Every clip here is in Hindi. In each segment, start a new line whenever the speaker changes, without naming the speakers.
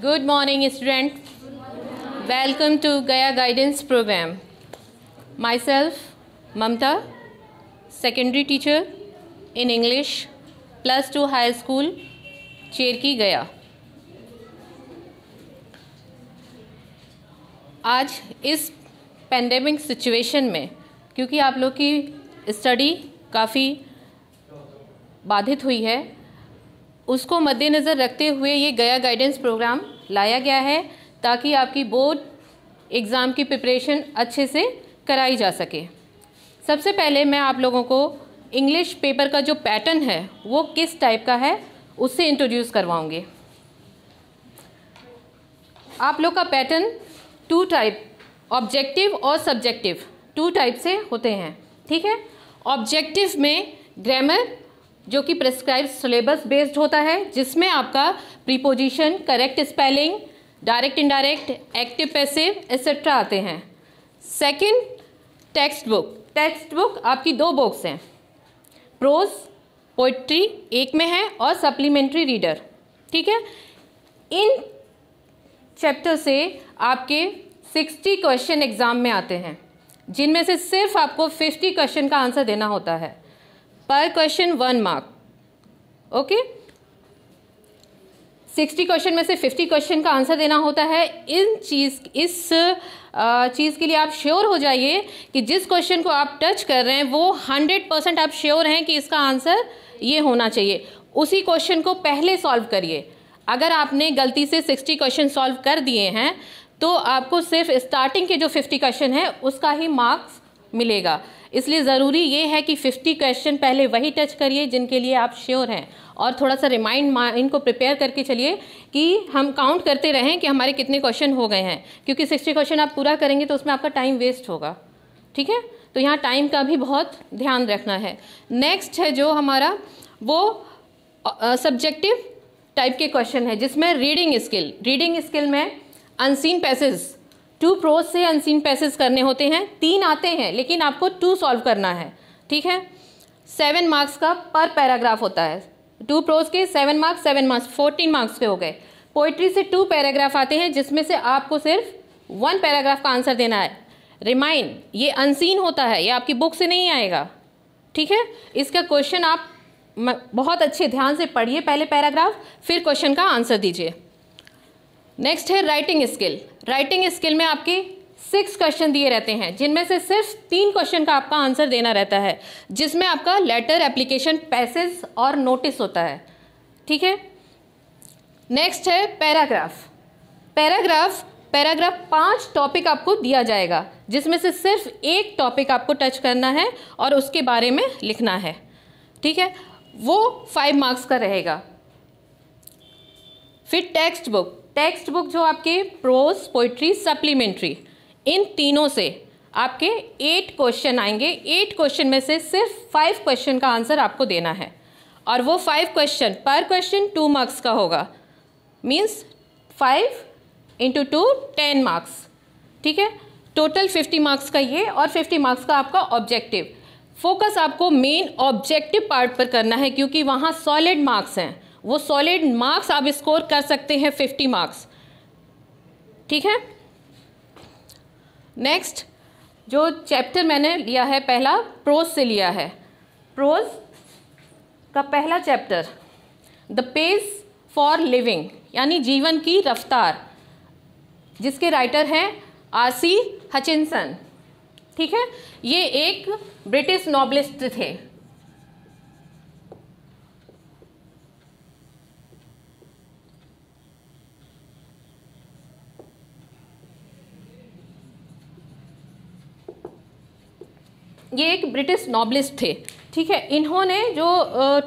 Good morning, student. Welcome to Gaya Guidance Program. Myself, Mamta, secondary teacher in English, +2 high school, Cherki गया. आज इस पेंडेमिक सिचुएशन में, क्योंकि आप लोग की स्टडी काफ़ी बाधित हुई है, उसको मद्देनज़र रखते हुए ये गया गाइडेंस प्रोग्राम लाया गया है ताकि आपकी बोर्ड एग्ज़ाम की प्रिपरेशन अच्छे से कराई जा सके. सबसे पहले मैं आप लोगों को इंग्लिश पेपर का जो पैटर्न है वो किस टाइप का है उससे इंट्रोड्यूस करवाऊंगी. आप लोग का पैटर्न 2 टाइप, ऑब्जेक्टिव और सब्जेक्टिव, 2 टाइप से होते हैं. ठीक है. ऑब्जेक्टिव में ग्रामर जो कि प्रेस्क्राइब सिलेबस बेस्ड होता है, जिसमें आपका preposition, correct spelling, direct indirect, active passive etcetera आते हैं. Second, text book. Text book आपकी 2 बुक्स हैं, प्रोज पोइट्री एक में है और सप्लीमेंट्री रीडर. ठीक है. इन चैप्टर से आपके 60 क्वेश्चन एग्जाम में आते हैं, जिनमें से सिर्फ आपको 50 क्वेश्चन का आंसर देना होता है. पर क्वेश्चन 1 मार्क. ओके. 60 क्वेश्चन में से 50 क्वेश्चन का आंसर देना होता है. इस चीज़ के लिए आप श्योर हो जाइए कि जिस क्वेश्चन को आप टच कर रहे हैं वो 100% आप श्योर हैं कि इसका आंसर ये होना चाहिए. उसी क्वेश्चन को पहले सॉल्व करिए. अगर आपने गलती से 60 क्वेश्चन सॉल्व कर दिए हैं तो आपको सिर्फ स्टार्टिंग के जो 50 क्वेश्चन है उसका ही मार्क्स मिलेगा. इसलिए ज़रूरी ये है कि 50 क्वेश्चन पहले वही टच करिए जिनके लिए आप श्योर हैं, और थोड़ा सा रिमाइंड माइंड को प्रिपेयर करके चलिए कि हम काउंट करते रहें कि हमारे कितने क्वेश्चन हो गए हैं, क्योंकि 60 क्वेश्चन आप पूरा करेंगे तो उसमें आपका टाइम वेस्ट होगा. ठीक है. तो यहाँ टाइम का भी बहुत ध्यान रखना है. नेक्स्ट है जो हमारा वो सब्जेक्टिव टाइप के क्वेश्चन है, जिसमें रीडिंग स्किल. रीडिंग स्किल में अनसीन पैसेज, 2 प्रोज से अनसीन पैसेज करने होते हैं. 3 आते हैं लेकिन आपको 2 सॉल्व करना है. ठीक है. 7 मार्क्स का पर पैराग्राफ होता है. 2 प्रोज के 7 मार्क्स, 7 मार्क्स 14 मार्क्स के हो गए. पोइट्री से 2 पैराग्राफ आते हैं, जिसमें से आपको सिर्फ 1 पैराग्राफ का आंसर देना है. रिमाइंड, ये अनसीन होता है, ये आपकी बुक से नहीं आएगा. ठीक है. इसका क्वेश्चन आप बहुत अच्छे ध्यान से पढ़िए, पहले पैराग्राफ, फिर क्वेश्चन का आंसर दीजिए. नेक्स्ट है राइटिंग स्किल. राइटिंग स्किल में आपके 6 क्वेश्चन दिए रहते हैं, जिनमें से सिर्फ 3 क्वेश्चन का आपका आंसर देना रहता है, जिसमें आपका लेटर, एप्लीकेशन, पैसेज और नोटिस होता है. ठीक है. नेक्स्ट है पैराग्राफ. पैराग्राफ 5 टॉपिक आपको दिया जाएगा, जिसमें से सिर्फ 1 टॉपिक आपको टच करना है और उसके बारे में लिखना है. ठीक है. वो 5 मार्क्स का रहेगा. फिर टेक्स्ट बुक जो आपके प्रोज, पोइट्री, सप्लीमेंट्री, इन तीनों से आपके 8 क्वेश्चन आएंगे. 8 क्वेश्चन में से सिर्फ 5 क्वेश्चन का आंसर आपको देना है, और वो 5 क्वेश्चन पर क्वेश्चन 2 मार्क्स का होगा. Means 5 × 2 10 marks. ठीक है. टोटल 50 मार्क्स का ये, और 50 मार्क्स का आपका ऑब्जेक्टिव. फोकस आपको मेन ऑब्जेक्टिव पार्ट पर करना है, क्योंकि वहाँ सॉलिड मार्क्स हैं. वो सॉलिड मार्क्स आप स्कोर कर सकते हैं 50 मार्क्स. ठीक है. नेक्स्ट जो चैप्टर मैंने लिया है, पहला प्रोज से लिया है. प्रोज का पहला chapter the pace for living, यानी जीवन की रफ्तार, जिसके राइटर हैं R.C. हचिनसन. ठीक है. ये एक ब्रिटिश नॉवेलिस्ट थे. ये एक ब्रिटिश नॉवेलिस्ट थे. ठीक है. इन्होंने जो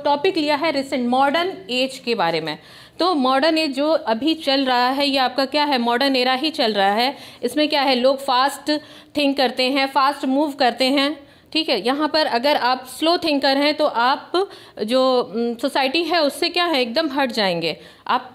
टॉपिक लिया है रिसेंट मॉडर्न एज के बारे में, तो मॉडर्न एज जो अभी चल रहा है ये आपका क्या है, मॉडर्न एरा ही चल रहा है. इसमें क्या है, लोग फास्ट थिंक करते हैं, फास्ट मूव करते हैं. ठीक है. यहाँ पर अगर आप स्लो थिंकर हैं तो आप जो सोसाइटी है उससे क्या है, एकदम हट जाएंगे, आप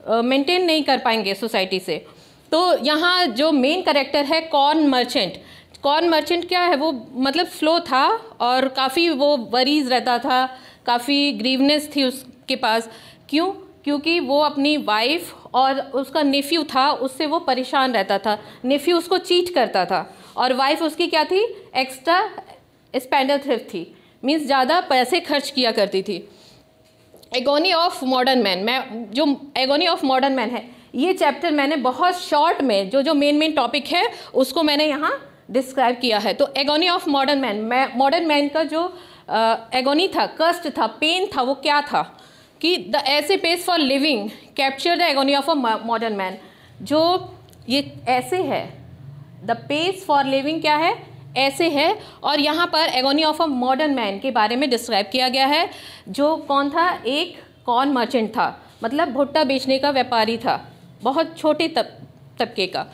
मेंटेन नहीं कर पाएंगे सोसाइटी से. तो यहाँ जो मेन कैरेक्टर है कॉर्न मर्चेंट क्या है, वो मतलब स्लो था और काफ़ी वो वरीज रहता था, काफ़ी ग्रीवनेस थी उसके पास. क्यों? क्योंकि वो अपनी वाइफ और उसका नेफ्यू था उससे वो परेशान रहता था। नेफ्यू उसको चीट करता था और वाइफ उसकी क्या थी, एक्स्ट्रा स्पेंडर थ्रिफ्ट थी, मीन्स ज़्यादा पैसे खर्च किया करती थी। एगोनी ऑफ मॉडर्न मैन, मैं जो एगोनी ऑफ मॉडर्न मैन है ये चैप्टर मैंने बहुत शॉर्ट में जो मेन टॉपिक है उसको मैंने यहाँ डिस्क्राइब किया है। तो एगोनी ऑफ मॉडर्न मैन का जो एगोनी था, कष्ट था, पेन था, वो क्या था कि the essay pace for living capture the agony of a modern man. जो ये ऐसे है, द पेस फॉर लिविंग क्या है, ऐसे है, और यहाँ पर agony of a modern man के बारे में डिस्क्राइब किया गया है। जो कौन था, एक कॉर्न मर्चेंट था, मतलब भुट्टा बेचने का व्यापारी था, बहुत छोटे तबके का।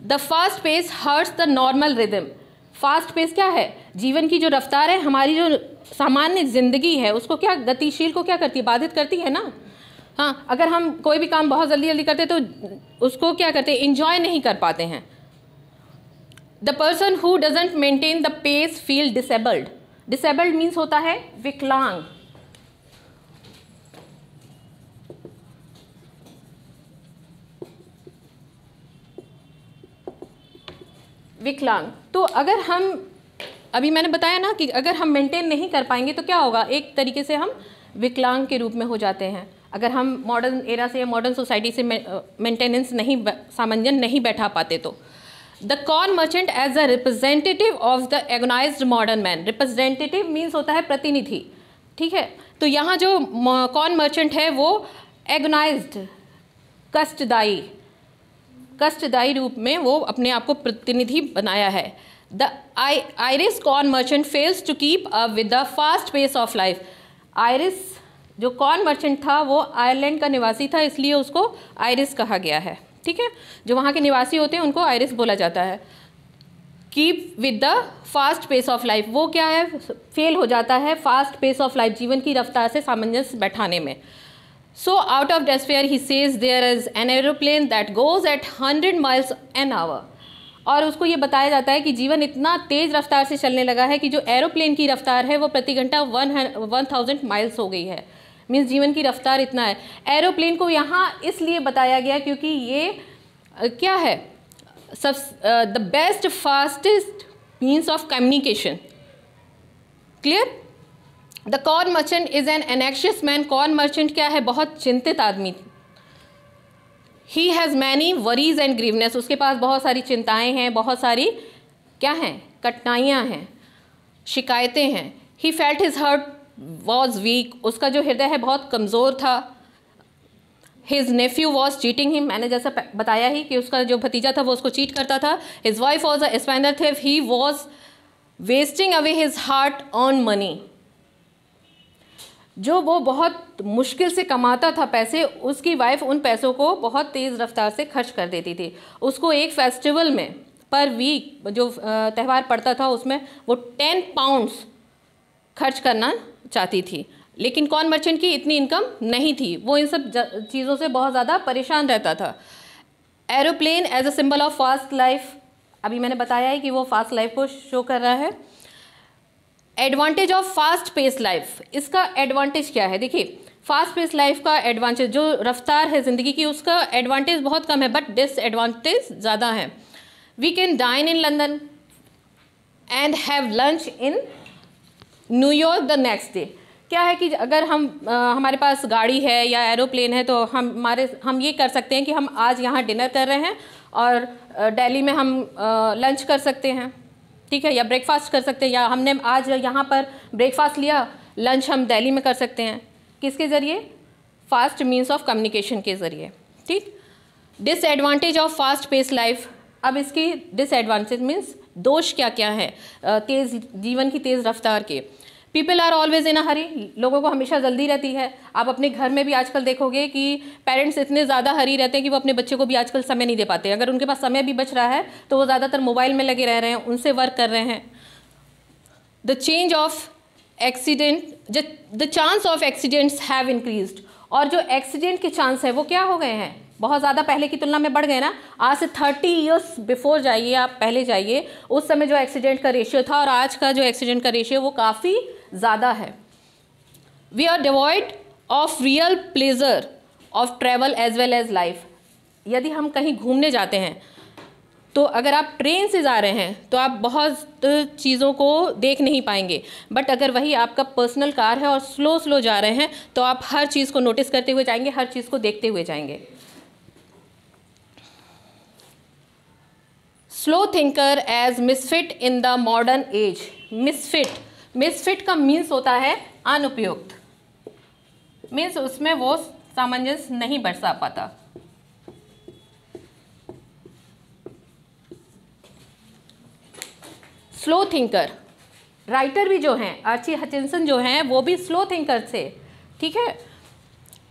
The fast pace hurts the normal rhythm. Fast pace क्या है, जीवन की जो रफ्तार है, हमारी जो सामान्य जिंदगी है उसको क्या, गतिशील को क्या करती है, बाधित करती है ना। हाँ, अगर हम कोई भी काम बहुत जल्दी करते तो उसको क्या करते हैं, इंजॉय नहीं कर पाते हैं। The person who doesn't maintain the pace feel disabled. Disabled means होता है विकलांग। विकलांग, तो अगर हम, अभी मैंने बताया ना कि अगर हम मेंटेन नहीं कर पाएंगे तो क्या होगा, एक तरीके से हम विकलांग के रूप में हो जाते हैं। अगर हम मॉडर्न एरा से या मॉडर्न सोसाइटी से मेंटेनेंस नहीं, सामंजस्य नहीं बैठा पाते तो। The corn merchant as a representative of the agonized modern man. Representative means होता है प्रतिनिधि, ठीक है। तो यहाँ जो कॉर्न मर्चेंट है वो एगोनाइज्ड, कष्टदायी रूप में वो अपने आप को प्रतिनिधि बनाया है। The Irish corn merchant fails to keep up with the fast pace of life. Irish जो कॉर्न मर्चेंट था वो आयरलैंड का निवासी था, इसलिए उसको आयरिश कहा गया है, ठीक है। जो वहाँ के निवासी होते हैं उनको आयरिश बोला जाता है। Keep with the fast pace of life, वो क्या है, फेल हो जाता है फास्ट पेस ऑफ लाइफ, जीवन की रफ्तार से सामंजस्य बैठाने में। So out of despair he says there is an aeroplane that goes at 100 miles an hour। और उसको ये बताया जाता है कि जीवन इतना तेज़ रफ्तार से चलने लगा है कि जो एरोप्लेन की रफ्तार है वो प्रति घंटा 1000 माइल्स हो गई है। मीन्स जीवन की रफ्तार इतना है। एरोप्लेन को यहाँ इसलिए बताया गया क्योंकि ये क्या है, the best fastest means of communication. Clear. The corn merchant is an anxious man. Corn merchant क्या है, बहुत चिंतित आदमी। He has many worries and grievances, उसके पास बहुत सारी चिंताएं हैं, बहुत सारी क्या हैं, कठिनाइयाँ हैं, शिकायतें हैं। He felt his heart was weak, उसका जो हृदय है बहुत कमज़ोर था। His Neiphiu was cheating him, मैंने जैसा बताया ही कि उसका जो भतीजा था वो उसको चीट करता था। His wife was a spendthrift, he was wasting away his hard ऑन मनी। जो वो बहुत मुश्किल से कमाता था पैसे, उसकी वाइफ उन पैसों को बहुत तेज़ रफ्तार से खर्च कर देती थी। उसको एक फेस्टिवल में पर वीक जो त्यौहार पड़ता था उसमें वो 10 पाउंड्स खर्च करना चाहती थी, लेकिन कॉर्न मर्चेंट की इतनी इनकम नहीं थी, वो इन सब चीज़ों से बहुत ज़्यादा परेशान रहता था। Aeroplane as a symbol of fast life, अभी मैंने बताया है कि वो फास्ट लाइफ को शो कर रहा है। Advantage of fast pace life, इसका एडवांटेज क्या है, देखिए फास्ट पेस लाइफ का एडवांटेज, जो रफ्तार है ज़िंदगी की उसका एडवांटेज बहुत कम है बट डिसएडवांटेज ज़्यादा है। We can dine in London and have lunch in New York the next day. क्या है कि अगर हमारे पास गाड़ी है या एरोप्लेन है तो हम ये कर सकते हैं कि हम आज यहाँ डिनर कर रहे हैं और दिल्ली में हम लंच कर सकते हैं, ठीक है, या ब्रेकफास्ट कर सकते हैं, या हमने आज यहाँ पर ब्रेकफास्ट लिया, लंच हम दिल्ली में कर सकते हैं। किसके ज़रिए, फास्ट मीन्स ऑफ कम्युनिकेशन के ज़रिए, ठीक। Disadvantage of fast pace life, अब इसकी डिसएडवांटेज मीन्स दोष क्या क्या है जीवन की तेज़ रफ्तार के। पीपल आर ऑलवेज इन अ हरी, लोगों को हमेशा जल्दी रहती है। आप अपने घर में भी आजकल देखोगे कि पेरेंट्स इतने ज़्यादा हरी रहते हैं कि वो अपने बच्चे को भी आजकल समय नहीं दे पाते। अगर उनके पास समय भी बच रहा है तो वो ज़्यादातर मोबाइल में लगे रह रहे हैं, उनसे वर्क कर रहे हैं। The change of accident, the chance of accidents have increased, और जो एक्सीडेंट के चांस है वो क्या हो गए हैं, बहुत ज़्यादा पहले की तुलना में बढ़ गए ना। आज से 30 ईयर्स बिफोर जाइए, आप पहले जाइए, उस समय जो एक्सीडेंट का रेशियो था और आज का जो एक्सीडेंट का रेशियो वो काफ़ी ज़्यादा है। We are devoid of real pleasure of travel as well as life. यदि हम कहीं घूमने जाते हैं तो अगर आप ट्रेन से जा रहे हैं तो आप बहुत चीज़ों को देख नहीं पाएंगे, बट अगर वही आपका पर्सनल कार है और स्लो स्लो जा रहे हैं तो आप हर चीज़ को नोटिस करते हुए जाएंगे, हर चीज़ को देखते हुए जाएंगे। Slow thinker as misfit in the modern age. Misfit का मीन्स होता है अनुपयुक्त, मीन्स उसमें वो सामंजस्य नहीं बरसा पाता। स्लो थिंकर, राइटर भी जो हैं आर्ची हचिंसन जो हैं वो भी स्लो थिंकर थे, ठीक है।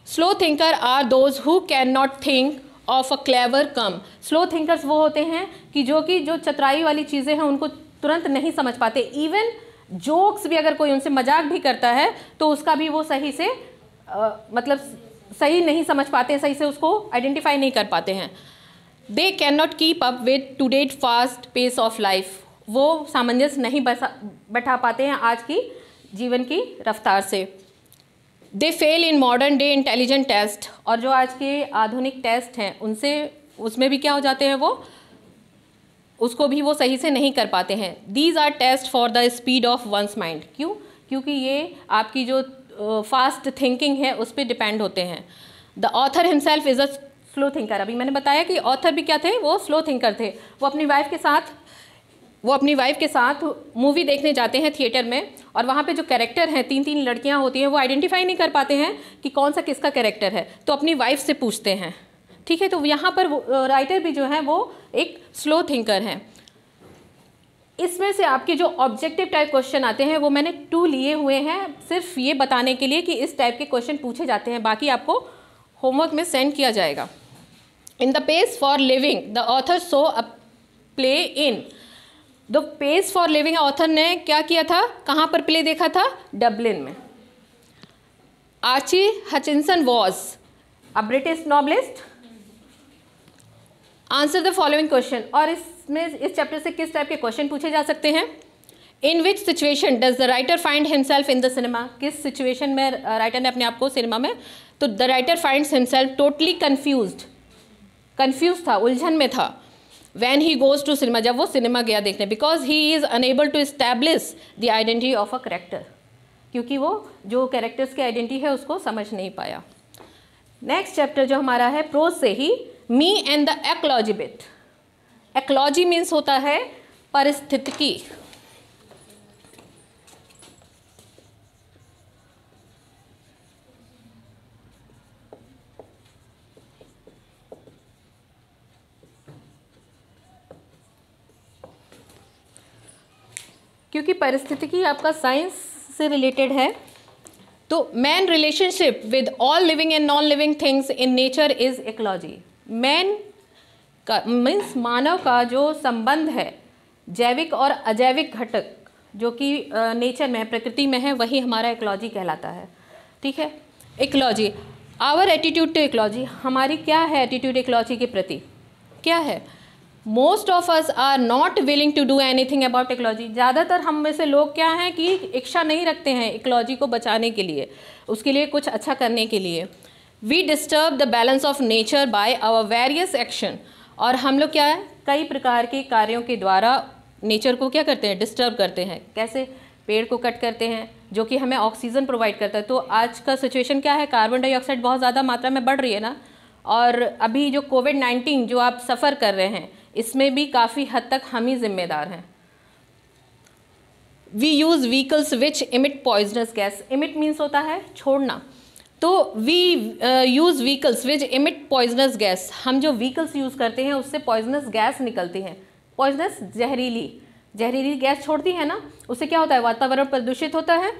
Slow thinker are those who can not think of a clever come. Slow thinkers वो होते हैं कि जो चतुराई वाली चीज़ें हैं उनको तुरंत नहीं समझ पाते। इवन जोक्स भी अगर कोई उनसे मजाक भी करता है तो उसका भी वो सही से मतलब सही नहीं समझ पाते, सही से उसको आइडेंटिफाई नहीं कर पाते हैं। They can not keep up with today's fast pace of life. वो सामंजस्य नहीं बैठा पाते हैं आज की जीवन की रफ्तार से। They fail in modern day intelligent test. और जो आज के आधुनिक टेस्ट हैं उसमें भी क्या हो जाते हैं, वो उसको भी वो सही से नहीं कर पाते हैं। These are test for the speed of one's mind. क्यों? क्योंकि ये आपकी जो फास्ट थिंकिंग है उस पर डिपेंड होते हैं। The author himself is a slow thinker. अभी मैंने बताया कि ऑथर भी क्या थे, वो स्लो थिंकर थे। वो अपनी वाइफ के साथ मूवी देखने जाते हैं थिएटर में, और वहाँ पे जो कैरेक्टर हैं, 3 लड़कियाँ होती हैं, वो आइडेंटिफाई नहीं कर पाते हैं कि कौन सा किसका कैरेक्टर है, तो अपनी वाइफ से पूछते हैं, ठीक है। तो यहाँ पर राइटर भी जो है वो एक स्लो थिंकर हैं। इसमें से आपके जो ऑब्जेक्टिव टाइप क्वेश्चन आते हैं वो मैंने 2 लिए हुए हैं, सिर्फ ये बताने के लिए कि इस टाइप के क्वेश्चन पूछे जाते हैं, बाकी आपको होमवर्क में सेंड किया जाएगा। In the pace for living the author saw a play in. The pace for living author ने क्या किया था, कहाँ पर प्ले देखा था? डबलिन में। Archie Hutchinson was a British novelist. Answer the following question. और इस चैप्टर से किस टाइप के क्वेश्चन पूछे जा सकते हैं? In which situation does the writer find himself in the cinema. किस सिचुएशन में राइटर ने अपने आप को सिनेमा में, तो the writer finds himself totally confuse था, उलझन में था। When he goes to cinema, जब वो सिनेमा गया देखने, because he is unable to establish the identity of a character, क्योंकि वो जो कैरेक्टर्स की आइडेंटिटी है उसको समझ नहीं पाया। नेक्स्ट चैप्टर जो हमारा है प्रोज से ही, me and the ecology bit. Ecology means होता है पारिस्थितिकी। क्योंकि परिस्थितिकी आपका साइंस से रिलेटेड है, तो man relationship with all living and non living things in nature is ecology. Man का मीन्स मानव का जो संबंध है जैविक और अजैविक घटक जो कि नेचर में, प्रकृति में है, वही हमारा इकोलॉजी कहलाता है, ठीक है। Ecology, our attitude to ecology. हमारी क्या है एटीट्यूड इकोलॉजी के प्रति, क्या है? Most of us are not willing to do anything about ecology. ज़्यादातर हम में से लोग क्या हैं कि इच्छा नहीं रखते हैं इकोलॉजी को बचाने के लिए, उसके लिए कुछ अच्छा करने के लिए। We disturb the balance of nature by our various action. और हम लोग क्या है, कई प्रकार के कार्यों के द्वारा नेचर को क्या करते हैं, डिस्टर्ब करते हैं। कैसे? पेड़ को कट करते हैं जो कि हमें ऑक्सीजन प्रोवाइड करता है। तो आज का सिचुएशन क्या है, कार्बन डाइऑक्साइड बहुत ज़्यादा मात्रा में बढ़ रही है ना, और अभी जो कोविड-19 जो आप सफ़र कर रहे हैं इसमें भी काफ़ी हद तक हम ही जिम्मेदार हैं। We use vehicles which emit poisonous gas. Emit means होता है छोड़ना, तो we use vehicles which emit poisonous gas. हम जो व्हीकल्स यूज़ करते हैं उससे पॉइजनस गैस निकलती हैं। पॉइजनस जहरीली गैस छोड़ती है ना, उससे क्या होता है, वातावरण प्रदूषित होता है।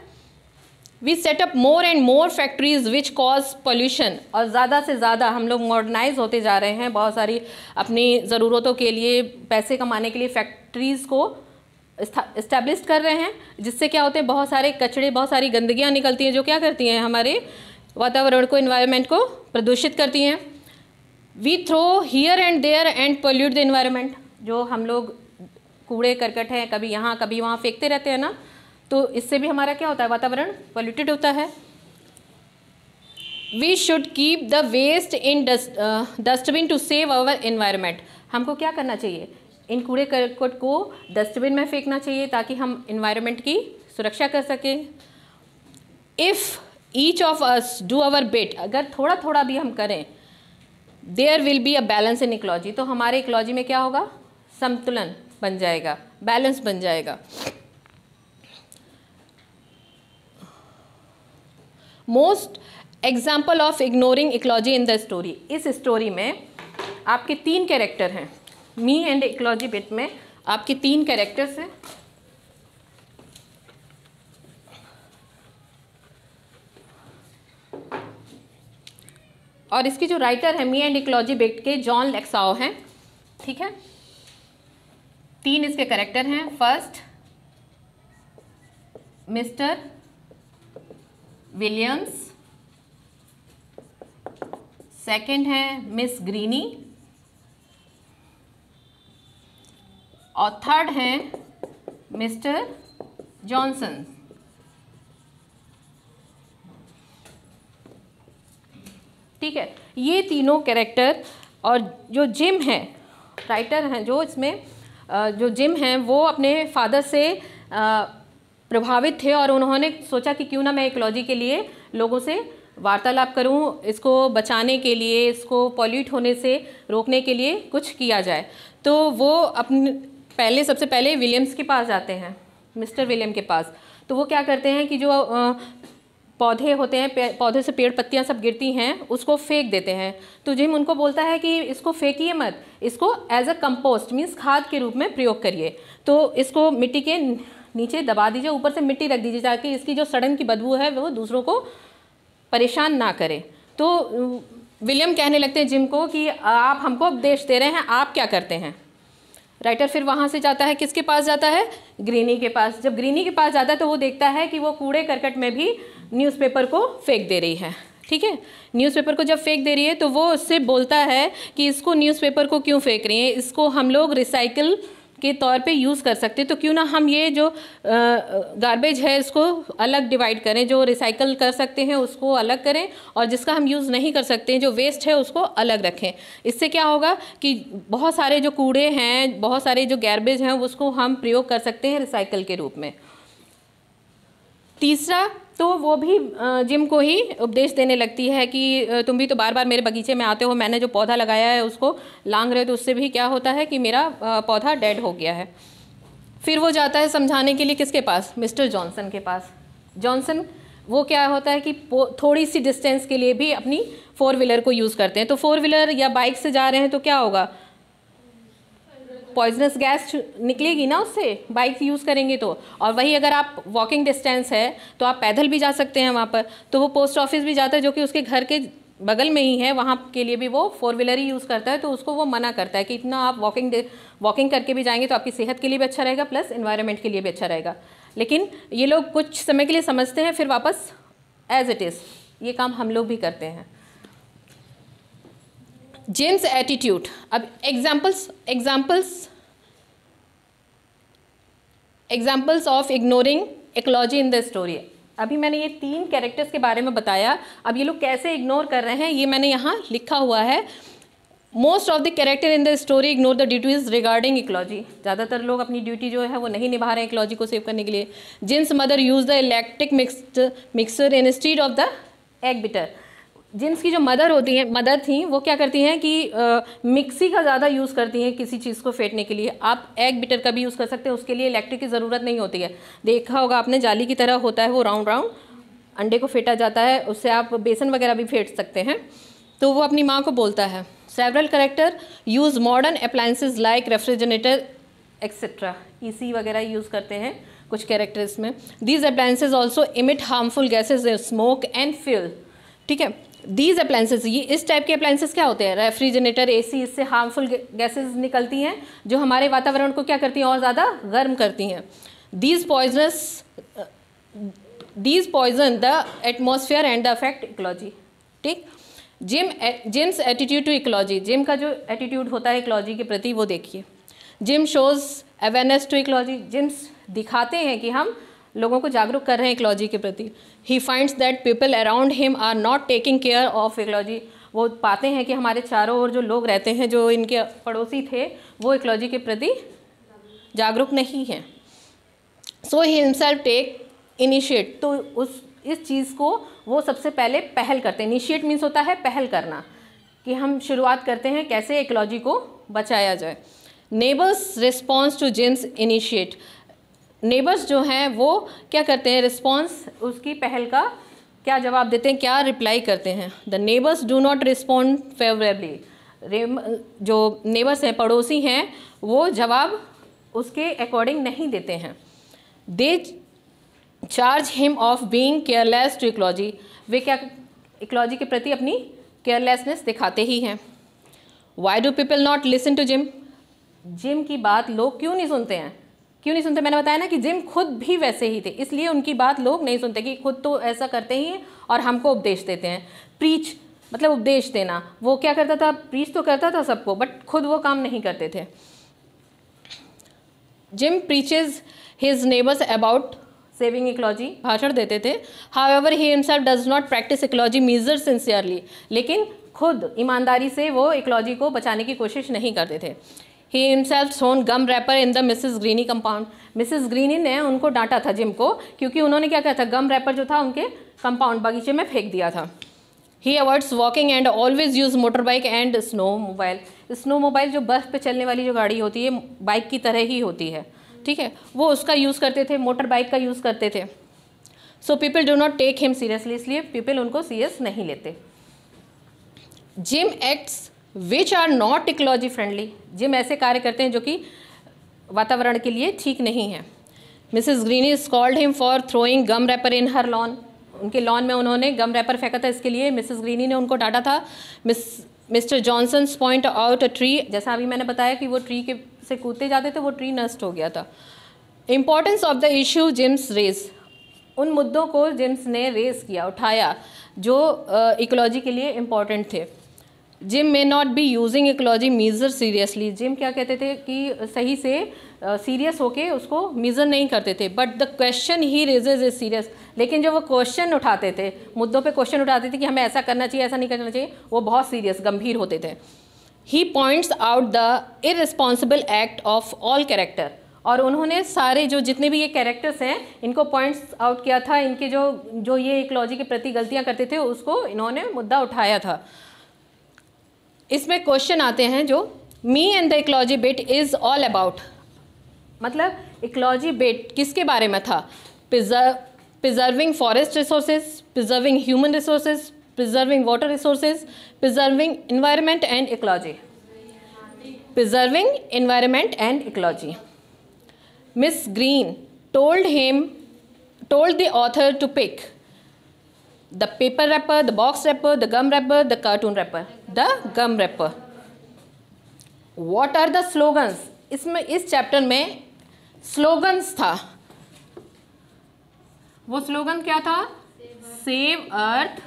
We set up more and more factories which cause pollution. और ज़्यादा से ज़्यादा हम लोग मॉडर्नाइज होते जा रहे हैं, बहुत सारी अपनी ज़रूरतों के लिए, पैसे कमाने के लिए फैक्ट्रीज़ को इस्टेब्लिश कर रहे हैं, जिससे क्या होते हैं, बहुत सारे कचड़े, बहुत सारी गंदगियाँ निकलती हैं जो क्या करती हैं, हमारे वातावरण को, इन्वायरमेंट को प्रदूषित करती हैं। We throw here and there and pollute the environment. जो हम लोग कूड़े करकट हैं कभी यहाँ कभी वहाँ फेंकते रहते हैं ना, तो इससे भी हमारा क्या होता है, वातावरण पोल्यूटेड होता है। We should keep the waste in dustbin to save our environment. हमको क्या करना चाहिए? इन कूड़े करकट को डस्टबिन में फेंकना चाहिए ताकि हम एनवायरनमेंट की सुरक्षा कर सकें। If each of us do our bit, अगर थोड़ा थोड़ा भी हम करें, there will be a balance in ecology, तो हमारे इकोलॉजी में क्या होगा? संतुलन बन जाएगा, बैलेंस बन जाएगा। Most example of ignoring ecology in the story, इस स्टोरी में आपके 3 कैरेक्टर हैं। मी एंड इकोलॉजी बिट में आपके 3 कैरेक्टर्स हैं। और इसकी जो राइटर है मी एंड इकोलॉजी बिट के जॉन लेक्साओ हैं। ठीक है, 3 इसके कैरेक्टर हैं। फर्स्ट मिस्टर विलियम्स, सेकंड है मिस ग्रीनी, और थर्ड है मिस्टर जॉनसन। ठीक है, ये तीनों कैरेक्टर, और जो जिम है, राइटर हैं जो इसमें जो जिम हैं, वो अपने फादर से प्रभावित थे और उन्होंने सोचा कि क्यों ना मैं इकोलॉजी के लिए लोगों से वार्तालाप करूं, इसको बचाने के लिए, इसको पॉल्यूट होने से रोकने के लिए कुछ किया जाए। तो वो अपने सबसे पहले विलियम्स के पास जाते हैं, मिस्टर विलियम के पास। तो वो क्या करते हैं कि जो पौधे होते हैं, पौधे से पेड़ पत्तियां सब गिरती हैं, उसको फेंक देते हैं। तो जिम उनको बोलता है कि इसको फेंकिए मत, इसको एज अ कंपोस्ट मीन्स खाद के रूप में प्रयोग करिए। तो इसको मिट्टी के नीचे दबा दीजिए, ऊपर से मिट्टी रख दीजिए ताकि इसकी जो सड़न की बदबू है वो दूसरों को परेशान ना करे। तो विलियम कहने लगते हैं जिम को कि आप हमको उपदेश दे रहे हैं, आप क्या करते हैं? राइटर फिर वहाँ से जाता है, किसके पास जाता है? ग्रीनी के पास। जब ग्रीनी के पास जाता है तो वो देखता है कि वो कूड़े करकट में भी न्यूज़पेपर को फेंक दे रही है। ठीक है, न्यूज़पेपर को जब फेंक दे रही है तो वो उससे बोलता है कि इसको न्यूज़पेपर को क्यों फेंक रही है, इसको हम लोग रिसाइकिल के तौर पे यूज़ कर सकते हैं। तो क्यों ना हम ये जो गार्बेज है इसको अलग डिवाइड करें, जो रिसाइकल कर सकते हैं उसको अलग करें और जिसका हम यूज़ नहीं कर सकते हैं, जो वेस्ट है उसको अलग रखें। इससे क्या होगा कि बहुत सारे जो कूड़े हैं, बहुत सारे जो गार्बेज हैं, उसको हम प्रयोग कर सकते हैं रिसाइकल के रूप में। तीसरा, तो वो भी जिम को ही उपदेश देने लगती है कि तुम भी तो बार बार मेरे बगीचे में आते हो, मैंने जो पौधा लगाया है उसको लांग रहे हो, तो उससे भी क्या होता है कि मेरा पौधा डेड हो गया है। फिर वो जाता है समझाने के लिए किसके पास? मिस्टर जॉनसन के पास। जॉनसन वो क्या होता है कि थोड़ी सी डिस्टेंस के लिए भी अपनी 4 व्हीलर को यूज़ करते हैं। तो 4 व्हीलर या बाइक से जा रहे हैं तो क्या होगा? पॉइजनस गैस निकलेगी ना उससे, बाइक यूज़ करेंगे तो। और वही अगर आप वॉकिंग डिस्टेंस है तो आप पैदल भी जा सकते हैं वहाँ पर। तो वो पोस्ट ऑफिस भी जाता है जो कि उसके घर के बगल में ही है, वहाँ के लिए भी वो 4 व्हीलर ही यूज़ करता है। तो उसको वो मना करता है कि इतना आप वॉकिंग करके भी जाएंगे तो आपकी सेहत के लिए भी अच्छा रहेगा, प्लस एनवायरनमेंट के लिए भी अच्छा रहेगा। लेकिन ये लोग कुछ समय के लिए समझते हैं, फिर वापस एज इट इज़। ये काम हम लोग भी करते हैं। Jim's attitude. अब examples of ignoring ecology in the story. अभी मैंने ये 3 कैरेक्टर्स के बारे में बताया, अब ये लोग कैसे इग्नोर कर रहे हैं ये मैंने यहाँ लिखा हुआ है। Most of the character in the story ignore the duties regarding ecology. ज़्यादातर लोग अपनी ड्यूटी जो है वो नहीं निभा रहे हैं इकोलॉजी को सेव करने के लिए। Jim's mother use the electric mixer instead of the egg beater. Jim's की जो मदर थी वो क्या करती हैं कि मिक्सी का ज़्यादा यूज़ करती हैं किसी चीज़ को फेंटने के लिए। आप एग बिटर का भी यूज़ कर सकते हैं, उसके लिए इलेक्ट्रिक की ज़रूरत नहीं होती है। देखा होगा आपने, जाली की तरह होता है वो, राउंड अंडे को फेंटा जाता है, उससे आप बेसन वगैरह भी फेंट सकते हैं। तो वो अपनी माँ को बोलता है। Several character use modern appliances like refrigerator etcetera. EC वगैरह यूज़ करते हैं कुछ कैरेक्टर्स में। These appliances also emit harmful gases smoke and fuel. ठीक है, दीज अप्लायंसेज, ये इस टाइप के अप्लायंसेज क्या होते हैं? रेफ्रिजरेटर, AC, इससे हार्मफुल गैसेज निकलती हैं जो हमारे वातावरण को क्या करती हैं? और ज़्यादा गर्म करती हैं। These poison the atmosphere and the affect ecology. ठीक, Jim's attitude to ecology. Jim का जो एटीट्यूड होता है इकोलॉजी के प्रति वो देखिए। Jim shows awareness to ecology. Jim's दिखाते हैं कि हम लोगों को जागरूक कर रहे हैं इकोलॉजी के प्रति। He finds that people around him are not taking care of ecology. वो पाते हैं कि हमारे चारों ओर जो लोग रहते हैं, जो इनके पड़ोसी थे, वो इकोलॉजी के प्रति जागरूक नहीं हैं। सो ही हिमसेल्फ टेक इनिशिएट, तो इस चीज़ को वो सबसे पहले पहल करते हैं। इनिशिएट मीन्स होता है पहल करना, कि हम शुरुआत करते हैं कैसे इकोलॉजी को बचाया जाए। Neighbours response to Jim's initiate, neighbours जो हैं वो क्या करते हैं, रिस्पॉन्स उसकी पहल का क्या जवाब देते हैं, क्या रिप्लाई करते हैं। The neighbours do not respond favourably, जो नेबर्स हैं, पड़ोसी हैं, वो जवाब उसके अकॉर्डिंग नहीं देते हैं। They charge him of being careless to ecology, वे क्या इकोलॉजी के प्रति अपनी केयरलेसनेस दिखाते ही हैं। Why do people not listen to Jim, Jim की बात लोग क्यों नहीं सुनते हैं, क्यों नहीं सुनते? मैंने बताया ना कि जिम खुद भी वैसे ही थे, इसलिए उनकी बात लोग नहीं सुनते, कि खुद तो ऐसा करते ही हैं और हमको उपदेश देते हैं। प्रीच मतलब उपदेश देना, वो क्या करता था, प्रीच तो करता था सबको, बट खुद वो काम नहीं करते थे। Jim preaches his neighbours about saving ecology, भाषण देते थे। However he himself does not practice ecology measure sincerely, लेकिन खुद ईमानदारी से वो इकोलॉजी को बचाने की कोशिश नहीं करते थे। He himself thrown gum wrapper in the Mrs Greeny compound, Mrs Greeny ने उनको डांटा था जिम को, क्योंकि उन्होंने क्या कहा था, गम रैपर जो था उनके कंपाउंड बगीचे में फेंक दिया था। He avoids walking and always use motor bike and snow mobile, snow mobile जो बर्फ़ पे चलने वाली जो गाड़ी होती है, बाइक की तरह ही होती है, ठीक है, वो उसका यूज़ करते थे, मोटर बाइक का यूज़ करते थे। So people do not take him seriously, इसलिए पीपल उनको सीरियस नहीं लेते। Jim acts which are not ecology friendly, Jim ऐसे कार्य करते हैं जो कि वातावरण के लिए ठीक नहीं है। Mrs Greeny scold him for throwing gum wrapper in her lawn, उनके लॉन में उन्होंने गम रैपर फेंका था, इसके लिए मिसेस ग्रीनी ने उनको डांटा था। Mister Johnson point out a tree, जैसा अभी मैंने बताया कि वो ट्री के से कूदते जाते थे, वो ट्री नष्ट हो गया था। Importance of the issue Jim's raise, उन मुद्दों को जिम्स ने रेज किया, उठाया, जो इकोलॉजी के लिए इम्पॉर्टेंट थे। Jim may not be using ecology measure seriously, Jim क्या कहते थे कि सही से सीरियस होके उसको मीजर नहीं करते थे। But the question he raises is serious, लेकिन जो वो क्वेश्चन उठाते थे, मुद्दों पे क्वेश्चन उठाते थे कि हमें ऐसा करना चाहिए, ऐसा नहीं करना चाहिए, वो बहुत सीरियस गंभीर होते थे। He points out the irresponsible act of all character, और उन्होंने सारे जो जितने भी ये कैरेक्टर्स हैं इनको पॉइंट्स आउट किया था, इनके जो ये इकोलॉजी के प्रति गलतियाँ करते थे उसको इन्होंने मुद्दा उठाया था। इसमें क्वेश्चन आते हैं जो मी and the ecology bit is all about, मतलब इकोलॉजी बिट किसके बारे में था, preserving forest resources, preserving human resources, preserving water resources, preserving environment and ecology, preserving environment and ecology. Miss green told the author to pick the paper wrapper, the box wrapper, the gum wrapper, the cartoon wrapper, the gum wrapper. What are the slogans? इसमें इस चैप्टर में स्लोगन्स था, वो स्लोगन क्या था, save earth,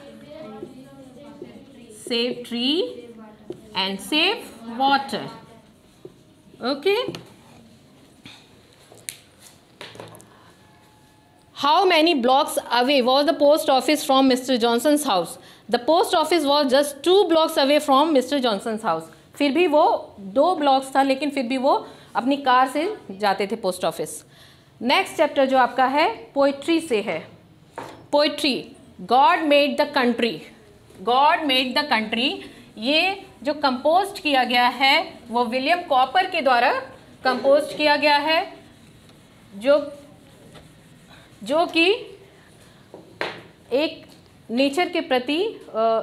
save tree and save water. Okay, How many blocks away was the post office from Mr. Johnson's house? The post office was just 2 blocks away from Mr. Johnson's house. फिर भी वो 2 blocks था, लेकिन फिर भी वो अपनी कार से जाते थे पोस्ट ऑफिस। नेक्स्ट चैप्टर जो आपका है पोइट्री से है। Poetry, God made the country, God made the country, ये जो कंपोज किया गया है वो विलियम कॉपर के द्वारा कंपोज किया गया है, जो कि एक नेचर के प्रति,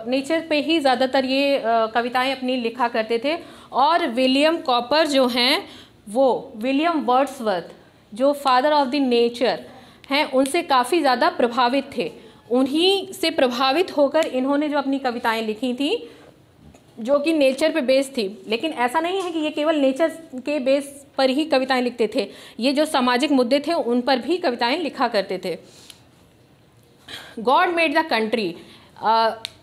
नेचर पे ही ज़्यादातर ये कविताएं अपनी लिखा करते थे। और विलियम कॉपर जो हैं वो विलियम वर्ड्सवर्थ जो फादर ऑफ द नेचर हैं उनसे काफ़ी ज़्यादा प्रभावित थे। उन्हीं से प्रभावित होकर इन्होंने जो अपनी कविताएं लिखी थी जो कि नेचर पे बेस थी, लेकिन ऐसा नहीं है कि ये केवल नेचर के बेस पर ही कविताएं लिखते थे, ये जो सामाजिक मुद्दे थे उन पर भी कविताएं लिखा करते थे। God made the country,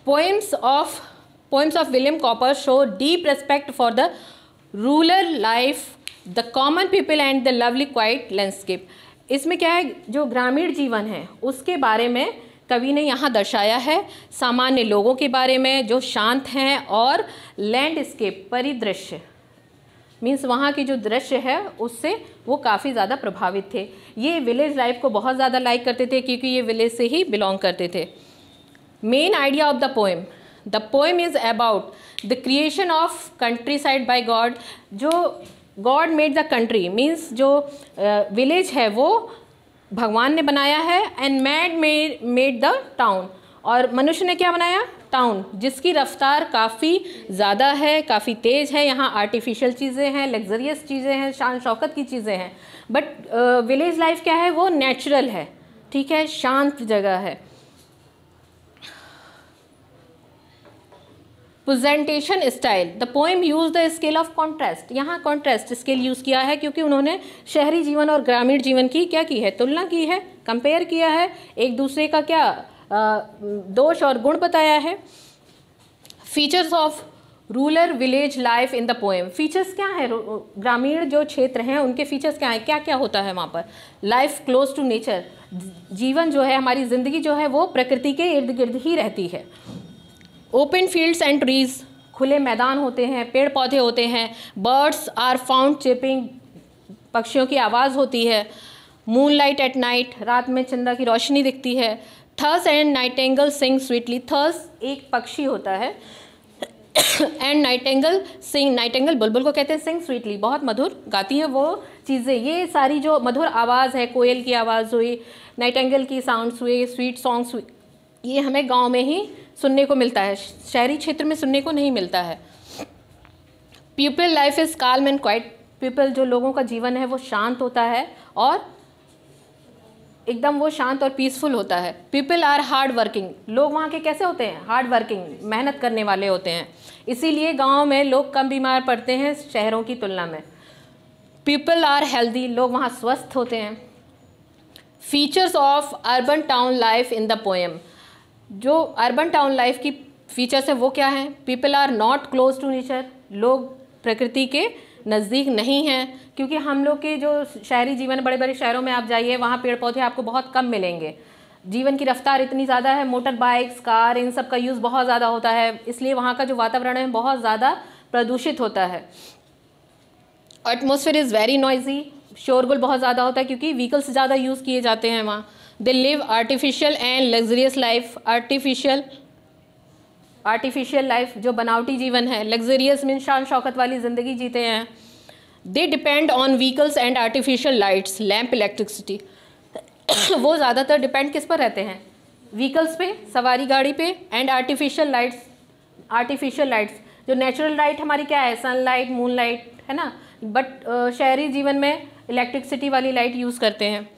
poems of William copper show deep respect for the rural life, the common people and the lovely quite landscape. इसमें क्या है, जो ग्रामीण जीवन है उसके बारे में कवि ने यहाँ दर्शाया है, सामान्य लोगों के बारे में जो शांत हैं, और लैंडस्केप परिदृश्य मीन्स वहाँ की जो दृश्य है उससे वो काफ़ी ज़्यादा प्रभावित थे। ये विलेज लाइफ को बहुत ज़्यादा लाइक करते थे क्योंकि ये विलेज से ही बिलोंग करते थे। Main idea of the poem is about the creation of country side by God. जो God made the country means जो विलेज है वो भगवान ने बनाया है, and man made the town, और मनुष्य ने क्या बनाया, टाउन, जिसकी रफ्तार काफ़ी ज़्यादा है, काफ़ी तेज़ है। यहाँ आर्टिफिशियल चीज़ें हैं, लग्जरियस चीज़ें हैं, शान शौकत की चीज़ें हैं, बट विलेज लाइफ क्या है, वो नेचुरल है, ठीक है, शांत जगह है। Presentation style, the poem use the scale of contrast. यहाँ कॉन्ट्रास्ट स्केल यूज़ किया है क्योंकि उन्होंने शहरी जीवन और ग्रामीण जीवन की क्या की है, तुलना की है, कंपेयर किया है, एक दूसरे का क्या दोष और गुण बताया है। Features of rural village life in the poem, features क्या है, ग्रामीण जो क्षेत्र हैं उनके फीचर्स क्या हैं, क्या क्या होता है वहाँ पर। लाइफ क्लोज टू नेचर, जीवन जो है, हमारी ज़िंदगी जो है वो प्रकृति के इर्द गिर्द ही रहती है। ओपन फील्ड्स एंड ट्रीज, खुले मैदान होते हैं, पेड़ पौधे होते हैं। बर्ड्स आर फाउंड चिपिंग, पक्षियों की आवाज़ होती है। मून लाइट एट नाइट, रात में चंदा की रोशनी दिखती है। थर्स एंड नाइटेंगल सिंग स्वीटली, थर्स एक पक्षी होता है एंड नाइटेंगल बुलबुल को कहते हैं, सिंग स्वीटली बहुत मधुर गाती है वो चीज़ें। ये सारी जो मधुर आवाज़ है, कोयल की आवाज़ हुई, नाइटेंगल की साउंड्स हुए, स्वीट सॉन्ग्स हुई, ये हमें गांव में ही सुनने को मिलता है, शहरी क्षेत्र में सुनने को नहीं मिलता है। People life is calm and quite, people जो लोगों का जीवन है वो शांत होता है और एकदम वो शांत और पीसफुल होता है। पीपल आर हार्ड वर्किंग, लोग वहाँ के कैसे होते हैं, हार्ड वर्किंग, मेहनत करने वाले होते हैं, इसीलिए गाँव में लोग कम बीमार पड़ते हैं शहरों की तुलना में। पीपल आर हेल्दी, लोग वहाँ स्वस्थ होते हैं। Features of urban town life in the poem, जो अर्बन टाउन लाइफ की फीचर्स है वो क्या है। People are not close to nature, लोग प्रकृति के नज़दीक नहीं हैं, क्योंकि हम लोग के जो शहरी जीवन, बड़े बड़े शहरों में आप जाइए वहाँ पेड़ पौधे आपको बहुत कम मिलेंगे। जीवन की रफ्तार इतनी ज़्यादा है, मोटर बाइक्स, कार, इन सब का यूज़ बहुत ज़्यादा होता है, इसलिए वहाँ का जो वातावरण है बहुत ज़्यादा प्रदूषित होता है। एटमॉस्फेयर इज़ वेरी नॉइजी, शोरगुल बहुत ज़्यादा होता है क्योंकि व्हीकल्स ज़्यादा यूज़ किए जाते हैं वहाँ। They live artificial and luxurious life, artificial life जो बनावटी जीवन है, लग्जरियस मीन शान शौकत वाली ज़िंदगी जीते हैं। They depend on vehicles and artificial lights, lamp, electricity, वो ज़्यादातर डिपेंड किस पर रहते हैं, व्हीकल्स पे, सवारी गाड़ी पे, एंड आर्टिफिशियल लाइट्स जो नेचुरल लाइट हमारी क्या है, सनलाइट, मून लाइट है ना, बट शहरी जीवन में इलेक्ट्रिसिटी वाली लाइट यूज़ करते हैं।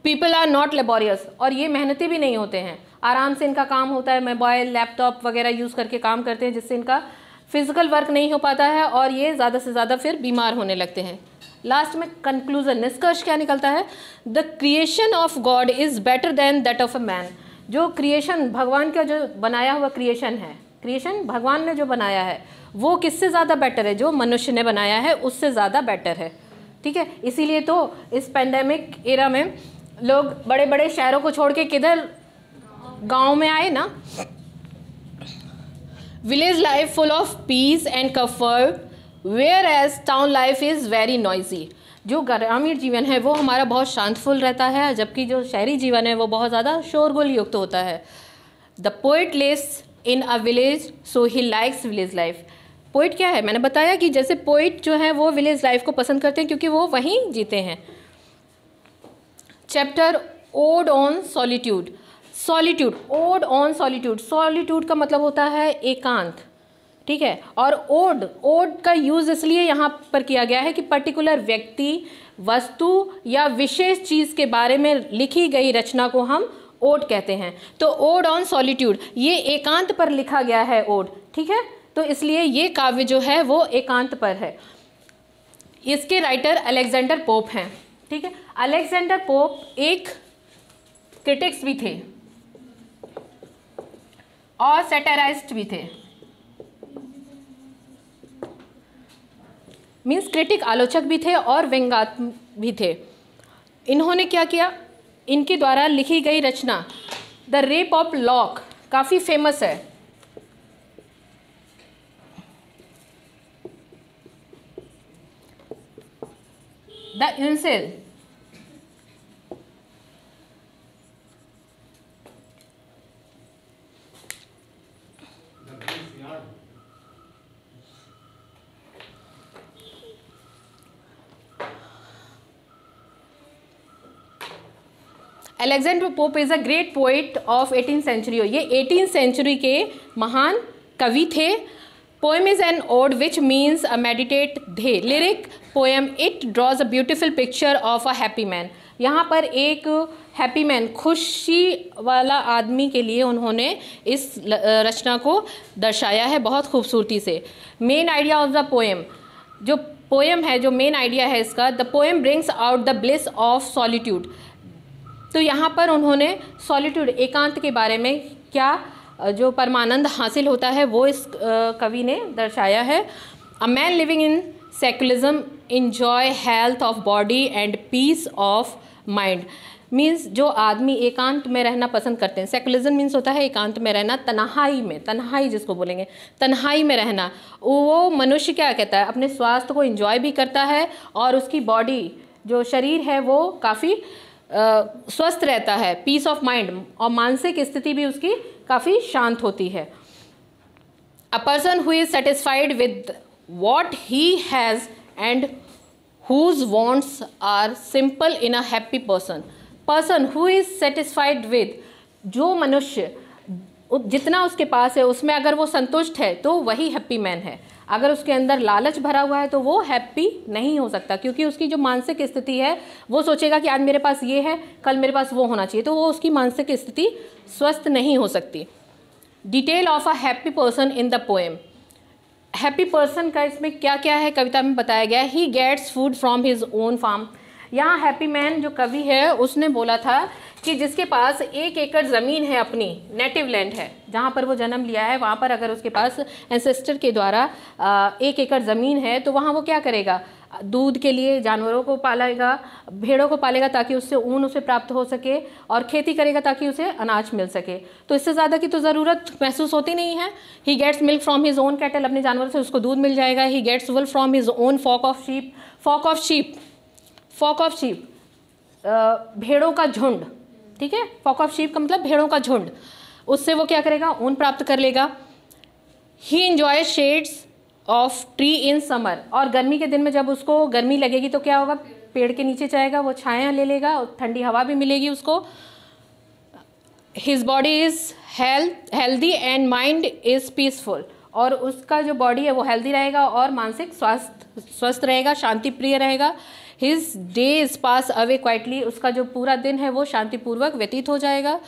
पीपल आर नॉट लेबोरियस, और ये मेहनती भी नहीं होते हैं, आराम से इनका काम होता है, मोबाइल, लैपटॉप वगैरह यूज़ करके काम करते हैं, जिससे इनका फिजिकल वर्क नहीं हो पाता है और ये ज़्यादा से ज़्यादा फिर बीमार होने लगते हैं। लास्ट में कंक्लूजन, निष्कर्ष क्या निकलता है, the creation of God is better than that of a man. जो क्रिएशन, भगवान का जो बनाया हुआ क्रिएशन है, क्रिएशन भगवान ने जो बनाया है वो किससे ज़्यादा बेटर है, जो मनुष्य ने बनाया है उससे ज़्यादा बेटर है, ठीक है। इसीलिए तो इस पेंडेमिक एरा में लोग बड़े बड़े शहरों को छोड़ के किधर, गाँव में आए ना। Village life full of peace and comfort, whereas town life is very noisy. जो ग्रामीण जीवन है वो हमारा बहुत शांतफुल रहता है, जबकि जो शहरी जीवन है वो बहुत ज़्यादा शोरगुल युक्त होता है। The poet lives in a village so he likes village life. Poet क्या है, मैंने बताया कि जैसे पोइट जो है वो विलेज लाइफ को पसंद करते हैं क्योंकि वो वहीं जीते हैं। Chapter odd on solitude, odd on solitude का मतलब होता है एकांत, ठीक है। और ओड का यूज़ इसलिए यहाँ पर किया गया है कि पर्टिकुलर व्यक्ति, वस्तु या विशेष चीज़ के बारे में लिखी गई रचना को हम ओड कहते हैं। तो ओड ऑन सॉलिट्यूड, ये एकांत पर लिखा गया है ओड, ठीक है, तो इसलिए ये काव्य जो है वो एकांत पर है। इसके राइटर अलेक्जेंडर पोप हैं, ठीक है। अलेक्जेंडर पोप एक क्रिटिक्स भी थे और सैटाराइस्ट भी थे। मीन्स क्रिटिक, आलोचक भी थे और व्यंग्यात्मक भी थे। इन्होंने क्या किया, इनके द्वारा लिखी गई रचना द रेप ऑफ लॉक काफ़ी फेमस है। द इंसेल, Alexander Pope is a great poet of 18th century. ये 18th सेंचुरी के महान कवि थे। Poem is an ode which means a meditate the lyric poem, it draws a beautiful picture of a happy man. यहाँ पर एक हैप्पी मैन, खुशी वाला आदमी के लिए उन्होंने इस रचना को दर्शाया है बहुत खूबसूरती से। Main idea of the poem, जो पोएम है, जो मेन आइडिया है इसका, the poem brings out the bliss of solitude. तो यहाँ पर उन्होंने सॉलिट्यूड, एकांत के बारे में क्या जो परमानंद हासिल होता है वो इस कवि ने दर्शाया है। A man living in secularism enjoy health of body and peace of mind. Means जो आदमी एकांत में रहना पसंद करते हैं, सेकुलरिज्म मीन्स होता है एकांत में रहना, तन्हाई में, तन्हाई जिसको बोलेंगे, तन्हाई में रहना। वो मनुष्य क्या कहता है, अपने स्वास्थ्य को एंजॉय भी करता है और उसकी बॉडी, जो शरीर है, वो काफ़ी स्वस्थ रहता है, पीस ऑफ माइंड, और मानसिक स्थिति भी उसकी काफ़ी शांत होती है। A person who is satisfied with what he has and whose wants are simple in a happy person. Person who is satisfied with, जो मनुष्य जितना उसके पास है उसमें अगर वो संतुष्ट है तो वही हैप्पी मैन है। अगर उसके अंदर लालच भरा हुआ है तो वो हैप्पी नहीं हो सकता, क्योंकि उसकी जो मानसिक स्थिति है वो सोचेगा कि आज मेरे पास ये है, कल मेरे पास वो होना चाहिए, तो वो उसकी मानसिक स्थिति स्वस्थ नहीं हो सकती। Detail of a happy person in the poem, happy person का इसमें क्या क्या है कविता में बताया गया है। He gets food from his own farm. यहाँ हैप्पी मैन जो कवि है उसने बोला था कि जिसके पास 1 एकड़ ज़मीन है, अपनी नेटिव लैंड है, जहाँ पर वो जन्म लिया है, वहाँ पर अगर उसके पास एंसेस्टर के द्वारा 1 एकड़ ज़मीन है तो वहाँ वो क्या करेगा, दूध के लिए जानवरों को पालेगा, भेड़ों को पालेगा ताकि उससे ऊन उसे प्राप्त हो सके, और खेती करेगा ताकि उसे अनाज मिल सके। तो इससे ज़्यादा की तो ज़रूरत महसूस होती नहीं है। He gets milk from his own cattle, अपने जानवरों से उसको दूध मिल जाएगा। He gets wool from his own flock of sheep. Flock of sheep, flock of sheep भेड़ों का झुंड, ठीक है। फॉक ऑफ शीप का मतलब भेड़ों का झुंड, उससे वो क्या करेगा, ऊन प्राप्त कर लेगा। He enjoy shades of tree in summer, और गर्मी के दिन में जब उसको गर्मी लगेगी तो क्या होगा, पेड़ के नीचे जाएगा, वो छाया ले लेगा और ठंडी हवा भी मिलेगी उसको। His body is healthy and mind is peaceful, और उसका जो बॉडी है वो हेल्दी रहेगा और मानसिक स्वस्थ रहेगा, शांति प्रिय रहेगा। His days pass away quietly, उसका जो पूरा दिन है वो शांतिपूर्वक व्यतीत हो जाएगा।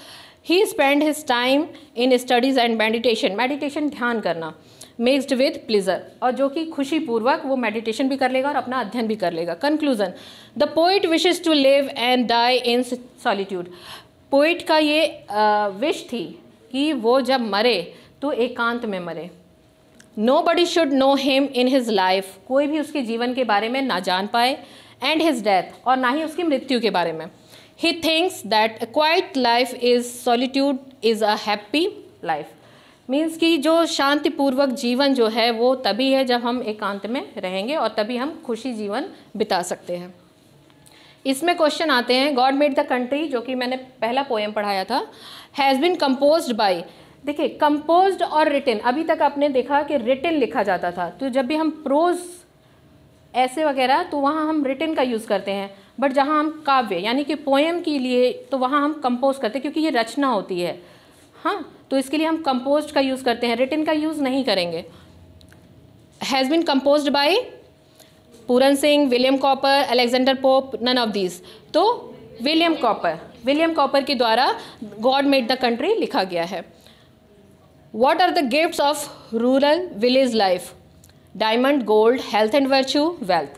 He spend his time in studies and meditation, meditation ध्यान करना, मिक्स्ड विद प्लीजर, और जो कि खुशीपूर्वक वो मेडिटेशन भी कर लेगा और अपना अध्ययन भी कर लेगा। Conclusion, the poet wishes to live and die in solitude. Poet का ये विश थी कि वो जब मरे तो एकांत में मरे। Nobody should know him in his life, कोई भी उसके जीवन के बारे में ना जान पाए, and his death, और ना ही उसकी मृत्यु के बारे में। He thinks that a quiet life is solitude is a happy life, means कि जो शांतिपूर्वक जीवन जो है वो तभी है जब हम एकांत में रहेंगे और तभी हम खुशी जीवन बिता सकते हैं। इसमें क्वेश्चन आते हैं, गॉड मेड द कंट्री, जो कि मैंने पहला पोएम पढ़ाया था, हैज़ बिन कंपोज्ड बाय। देखिए, कंपोज्ड और रिटन, अभी तक आपने देखा कि रिटन लिखा जाता था, तो जब भी हम प्रोज ऐसे वगैरह तो वहाँ हम रिटन का यूज़ करते हैं, बट जहाँ हम काव्य यानी कि पोएम के लिए तो वहाँ हम कंपोज करते हैं, क्योंकि ये रचना होती है, हाँ, तो इसके लिए हम कंपोज्ड का यूज़ करते हैं, रिटन का यूज़ नहीं करेंगे। Has been composed by Puran Singh, William Cowper, Alexander Pope, none of these. तो विलियम कॉपर के द्वारा गॉड मेड द कंट्री लिखा गया है। What are the gifts of rural village life? Diamond, gold, health and virtue, wealth.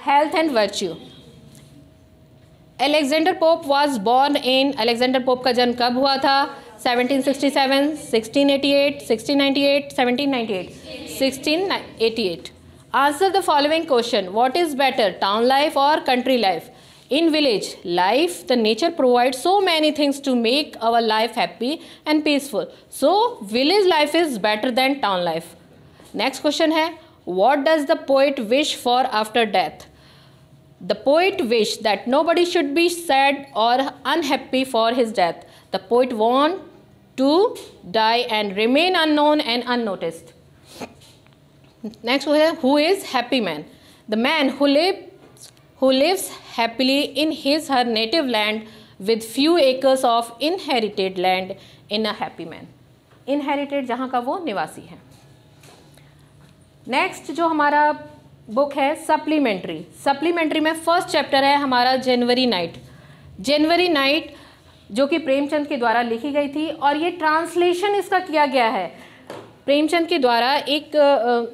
Health and virtue. Alexander Pope was born in, Alexander Pope का जन्म कब हुआ था? 1767, 1688, 1698, 1798, 1688. Answer the following question, what is better, town life और country life? In village life, the nature provides so many things to make our life happy and peaceful. So, village life is better than town life. Next question है, what does the poet wish for after death? The poet wished that nobody should be sad or unhappy for his death. The poet want to die and remain unknown and unnoticed. Next question, who is happy man? The man who lives happily in his her native land with few acres of inherited land in a happy man. Inherited जहाँ का वो निवासी है. नेक्स्ट जो हमारा बुक है सप्लीमेंट्री. सप्लीमेंट्री में फर्स्ट चैप्टर है हमारा जनवरी नाइट. जनवरी नाइट जो कि प्रेमचंद के द्वारा लिखी गई थी और ये ट्रांसलेशन इसका किया गया है प्रेमचंद के द्वारा. एक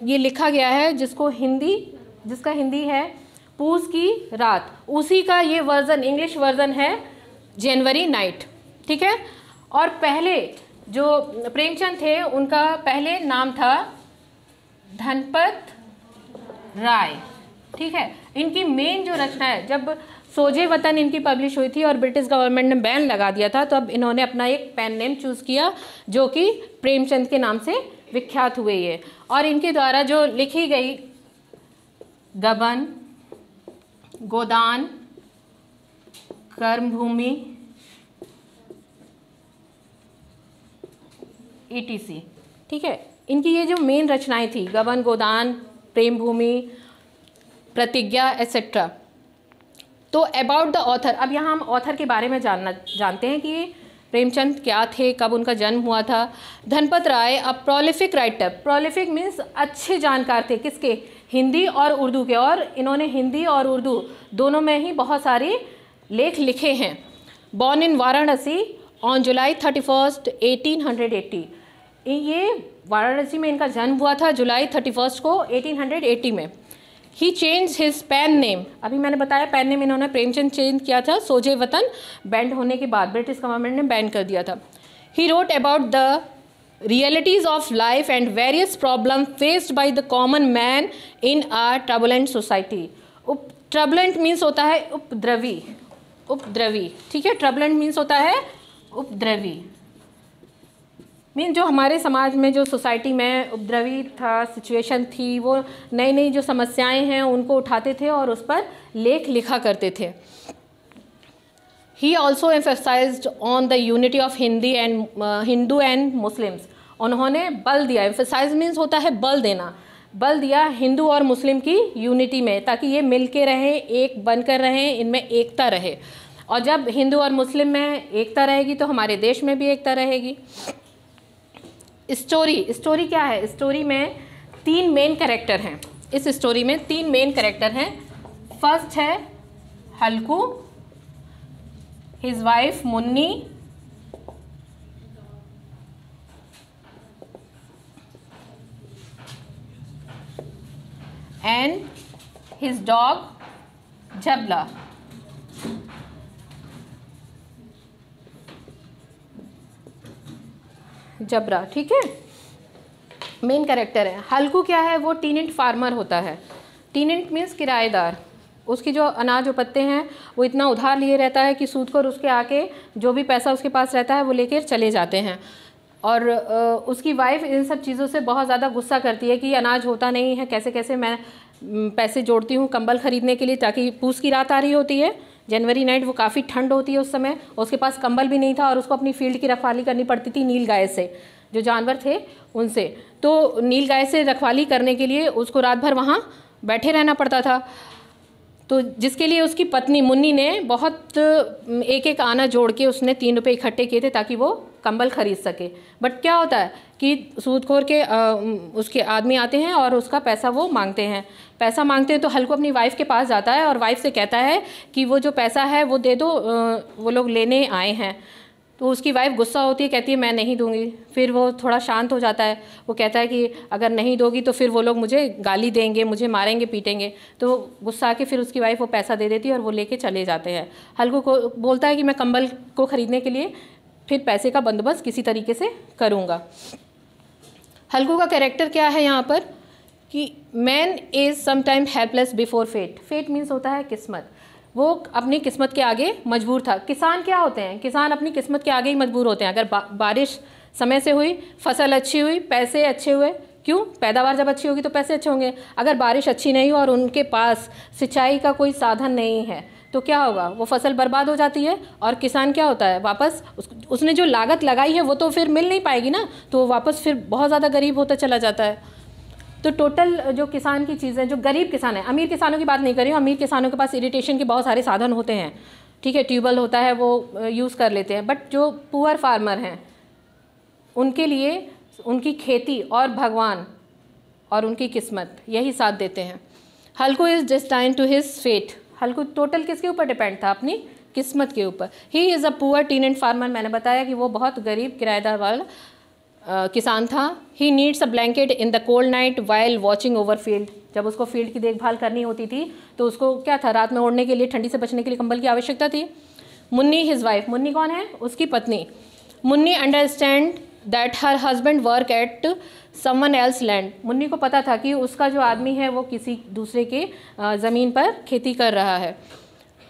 ये लिखा गया है जिसका हिंदी है पूस की रात, उसी का ये वर्ज़न इंग्लिश वर्ज़न है जनवरी नाइट. ठीक है. और पहले जो प्रेमचंद थे उनका पहले नाम था धनपत राय. ठीक है. इनकी मेन जो रचना है, जब सोजे वतन इनकी पब्लिश हुई थी और ब्रिटिश गवर्नमेंट ने बैन लगा दिया था, तो अब इन्होंने अपना एक पेन नेम चूज़ किया जो कि प्रेमचंद के नाम से विख्यात हुए ये. और इनके द्वारा जो लिखी गई गबन, गोदान, कर्मभूमि, ETC. ठीक है. इनकी ये जो मेन रचनाएं थी, गबन, गोदान, प्रेम भूमि, प्रतिज्ञा एट्सेट्रा. तो अबाउट द ऑथर, अब यहाँ हम ऑथर के बारे में जानते हैं कि प्रेमचंद क्या थे, कब उनका जन्म हुआ था. धनपत राय अ प्रोलिफिक राइटर. प्रोलिफिक मीन्स अच्छे जानकार थे. किसके? हिंदी और उर्दू के. और इन्होंने हिंदी और उर्दू दोनों में ही बहुत सारे लेख लिखे हैं. Born in Varanasi on July 31, 1880. ये वाराणसी में इनका जन्म हुआ था जुलाई 31 को 1880 में. ही चेंज हिज पेन नेम. अभी मैंने बताया पेन नेम इन्होंने प्रेमचंद चेंज किया था सोजे वतन बैंड होने के बाद, ब्रिटिश गवर्नमेंट ने बैन कर दिया था. He wrote about the realities of life and various problems faced by the common man in a turbulent society. Turbulent means होता है उपद्रवी. ठीक है. turbulent means होता है उपद्रवी. मीन जो हमारे समाज में जो सोसाइटी में उपद्रवी था, सिचुएशन थी, वो नई नई जो समस्याएं हैं उनको उठाते थे और उस पर लेख लिखा करते थे. He also emphasized on the unity of Hindu and Muslims. उन्होंने बल दिया. emphasize means होता है बल देना. बल दिया हिंदू और मुस्लिम की यूनिटी में, ताकि ये मिल के रहें, एक बनकर रहें, इनमें एकता रहे. और जब हिंदू और मुस्लिम में एकता रहेगी तो हमारे देश में भी एकता रहेगी. स्टोरी क्या है? स्टोरी में 3 मेन कैरेक्टर हैं. इस स्टोरी में 3 मेन कैरेक्टर हैं. फर्स्ट है हल्कू, his wife Munni, and his dog Jabla. जबरा. ठीक है. मेन कैरेक्टर है. हल्कू क्या है? वो टीनेंट फार्मर होता है. टीनेंट मीन्स किराएदार. उसकी जो अनाज उपजते हैं वो इतना उधार लिए रहता है कि सूदखोर उसके आके जो भी पैसा उसके पास रहता है वो लेकर चले जाते हैं. और उसकी वाइफ इन सब चीज़ों से बहुत ज़्यादा गुस्सा करती है कि अनाज होता नहीं है, कैसे कैसे मैं पैसे जोड़ती हूँ कंबल ख़रीदने के लिए, ताकि पूस की रात आ रही होती है, जनवरी नाइट, वो काफ़ी ठंड होती है उस समय, उसके पास कंबल भी नहीं था और उसको अपनी फील्ड की रखवाली करनी पड़ती थी नील गाय से, जो जानवर थे उनसे. तो नील गाय से रखवाली करने के लिए उसको रात भर वहाँ बैठे रहना पड़ता था. तो जिसके लिए उसकी पत्नी मुन्नी ने बहुत एक आना जोड़ के उसने 3 रुपये इकट्ठे किए थे ताकि वो कंबल खरीद सके. बट क्या होता है कि सूदखोर के उसके आदमी आते हैं और उसका पैसा वो मांगते हैं. पैसा मांगते हैं तो हल्कू अपनी वाइफ के पास जाता है और वाइफ से कहता है कि वो जो पैसा है वो दे दो, वो लोग लेने आए हैं. तो उसकी वाइफ गुस्सा होती है, कहती है मैं नहीं दूंगी. फिर वो थोड़ा शांत हो जाता है. वो कहता है कि अगर नहीं दोगी तो फिर वो लोग मुझे गाली देंगे, मुझे मारेंगे, पीटेंगे. तो गुस्सा आके फिर उसकी वाइफ वो पैसा दे देती है और वो लेके चले जाते हैं. हल्कू को बोलता है कि मैं कंबल को ख़रीदने के लिए फिर पैसे का बंदोबस्त किसी तरीके से करूँगा. हल्कू का कैरेक्टर क्या है यहाँ पर कि man is sometime helpless before fate. Fate means होता है किस्मत, वो अपनी किस्मत के आगे मजबूर था। किसान क्या होते हैं, किसान अपनी किस्मत के आगे ही मजबूर होते हैं। अगर बारिश समय से हुई, फसल अच्छी हुई, पैसे अच्छे हुए, क्यों, पैदावार जब अच्छी होगी तो पैसे अच्छे होंगे। अगर बारिश अच्छी नहीं हो और उनके पास सिंचाई का कोई साधन नहीं है तो क्या होगा, वो फसल बर्बाद हो जाती है और किसान क्या होता है, वापस उसने जो लागत लगाई है वो तो फिर मिल नहीं पाएगी ना, तो वो वापस फिर बहुत ज़्यादा गरीब होता चला जाता है। तो टोटल जो किसान की चीज़ें, जो गरीब किसान है, अमीर किसानों की बात नहीं कर रही हूँ, अमीर किसानों के पास इरिटेशन के बहुत सारे साधन होते हैं, ठीक है, ट्यूबवेल होता है वो यूज़ कर लेते हैं। बट जो पुअर फार्मर हैं उनके लिए उनकी खेती और भगवान और उनकी किस्मत यही साथ देते हैं। Halku is destined to his fate. Halku total किसके ऊपर डिपेंड था, अपनी किस्मत के ऊपर। He is a poor tenant farmer, मैंने बताया कि वो बहुत गरीब किराएदार वाला किसान था। He needs a blanket in the cold night while watching over field. जब उसको फील्ड की देखभाल करनी होती थी तो उसको क्या था, रात में ओढ़ने के लिए, ठंडी से बचने के लिए कंबल की आवश्यकता थी। मुन्नी हिज वाइफ, मुन्नी कौन है, उसकी पत्नी। Munni understand that her husband work at someone else land. Munni को पता था कि उसका जो आदमी है वो किसी दूसरे के ज़मीन पर खेती कर रहा है।